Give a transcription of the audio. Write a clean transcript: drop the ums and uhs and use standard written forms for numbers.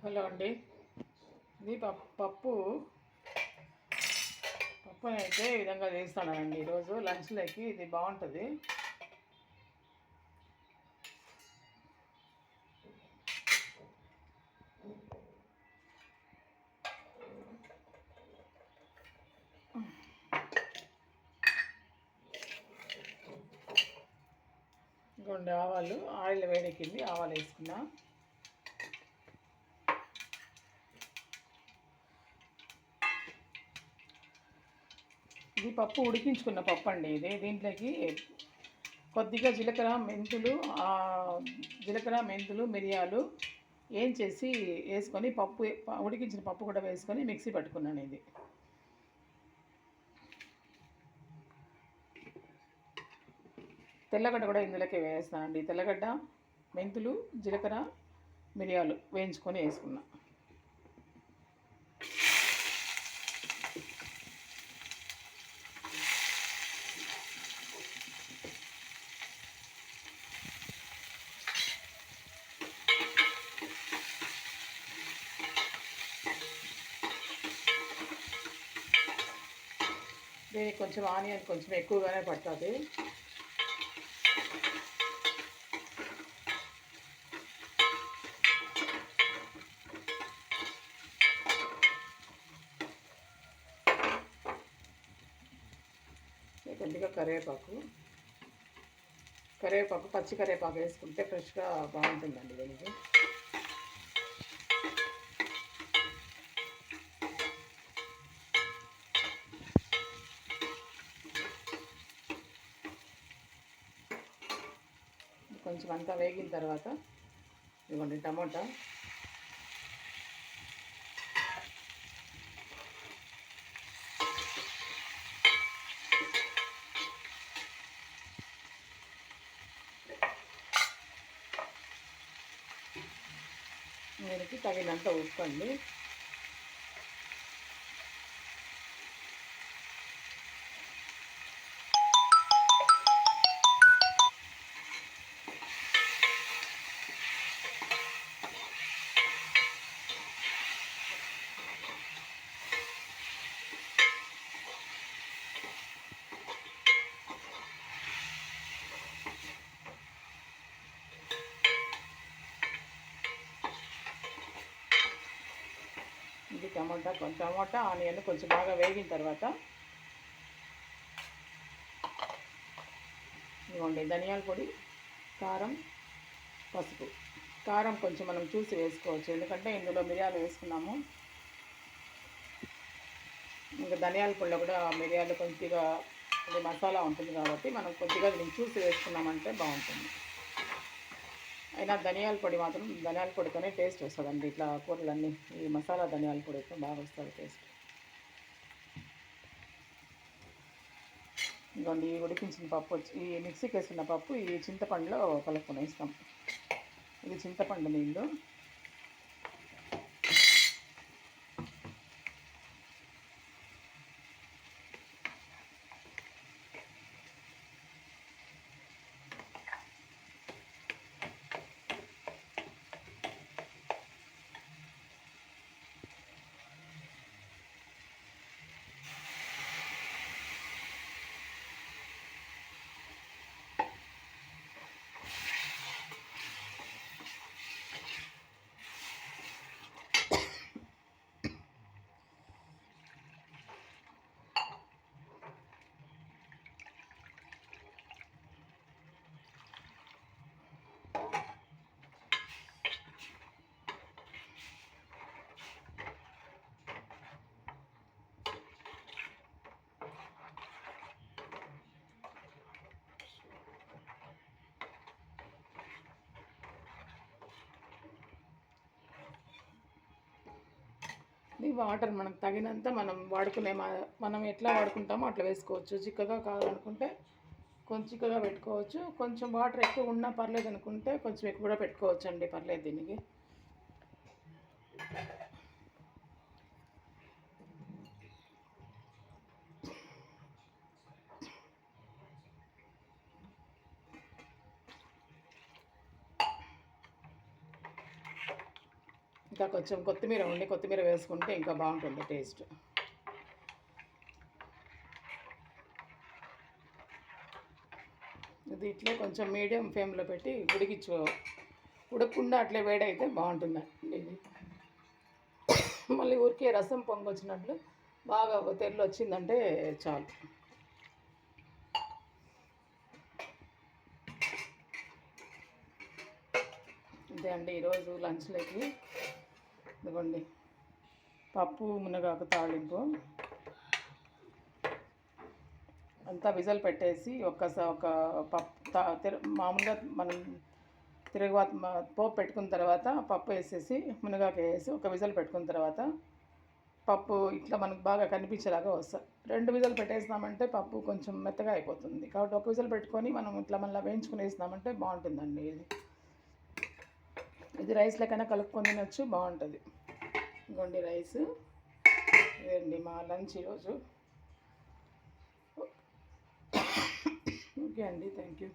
Hello అండి. ఇది పప్పుని అయితే ఈ విధంగా చేస్తానండి. ఈరోజు లంచ్లోకి ఇది బాగుంటుంది. ఇంకొండి ఆవాలు, ఆయిల్ వేడెక్కింది, ఆవాలు వేసుకున్నా. ఇది పప్పు ఉడికించుకున్న పప్పు అండి. దీంట్లోకి కొద్దిగా జీలకర్ర మెంతులు మిరియాలు చేసి వేసుకొని ఉడికించిన పప్పు కూడా వేసుకొని మిక్సీ పట్టుకున్నాను. ఇది తెల్లగడ్డ కూడా ఇందులోకి వేస్తానండి. తెల్లగడ్డ, మెంతులు, జీలకర్ర, మిరియాలు వేయించుకొని వేసుకున్నా. దీనికి కొంచెం ఆనియన్ కొంచెం ఎక్కువగానే పడుతుంది. కొద్దిగా కరివేపాకు పచ్చి కరివేపాకు వేసుకుంటే ఫ్రెష్గా బాగుంటుందండి దీనికి. కొంచెం అంతా వేగిన తర్వాత ఇదిగోండి టమోటా, దీనికి తగినంత ఉప్పు అండి. ఇది టమోటా ఆనియన్ కొంచెం బాగా వేగిన తర్వాత ఇదిగోండి ధనియాల పొడి, కారం, పసుపు. కారం కొంచెం మనం చూసి వేసుకోవచ్చు, ఎందుకంటే ఇందులో మిరియాలు వేసుకున్నాము. ఇంకా ధనియాల పొడిలో కూడా మిరియాలు కొద్దిగా ఇది మసాలా ఉంటుంది కాబట్టి మనం కొద్దిగా దీన్ని చూసి వేసుకున్నామంటే బాగుంటుంది. అయినా ధనియాల పొడితోనే టేస్ట్ వస్తుందండి. ఇట్లా కూరలన్నీ ఈ మసాలా ధనియాల పొడితో బాగా వస్తుంది టేస్ట్. ఇదిగోండి ఈ ఉడికించిన పప్పు ఈ మిక్సీకి వేసుకున్న పప్పు ఈ చింతపండులో కలుపుకొని వేస్తాం. ఇది చింతపండు నీళ్ళు. ఈ వాటర్ మనకు తగినంత మనం ఎట్లా వాడుకుంటామో అట్లా వేసుకోవచ్చు. చిక్కగా కావాలనుకుంటే కొంచెం చిక్కగా పెట్టుకోవచ్చు. కొంచెం వాటర్ ఎక్కువ ఉన్నా పర్లేదు అనుకుంటే కొంచెం ఎక్కువ కూడా పెట్టుకోవచ్చు అండి, పర్లేదు దీనికి. ఇట్లా కొంచెం కొత్తిమీర వేసుకుంటే ఇంకా బాగుంటుంది టేస్ట్. ఇది ఇట్లే కొంచెం మీడియం ఫ్లేమ్లో పెట్టి ఉడకకుండా అట్లే వేడైతే బాగుంటుందండి ఇది. మళ్ళీ ఊరికే రసం పొంగొచ్చినట్లు బాగా ఒక తెరలు వచ్చిందంటే చాలు. అంతే అండి ఈరోజు లంచ్లోకి. ఇదిగోండి పప్పు మునగాకు తాళింపు అంతా విజల్ పెట్టేసి ఒక పప్పు మామూలుగా మనం పోపు పెట్టుకున్న తర్వాత పప్పు వేసేసి మునగాకు వేసి ఒక విజల్ పెట్టుకున్న తర్వాత పప్పు ఇట్లా మనకు బాగా కనిపించేలాగా వస్తుంది. 2 విజలు పెట్టేసినామంటే పప్పు కొంచెం మెత్తగా అయిపోతుంది. కాబట్టి ఒక విజల్ పెట్టుకొని మనం ఇట్లా మళ్ళీ వేయించుకుని వేసినామంటే బాగుంటుందండి ఇది రైస్ లెక్కన కలుపుకొని తినొచ్చు, బాగుంటుంది. ఇదిగోండి రైస్. ఇదండి మా లంచ్ ఈరోజు. ఓకే అండి, థ్యాంక్ యూ.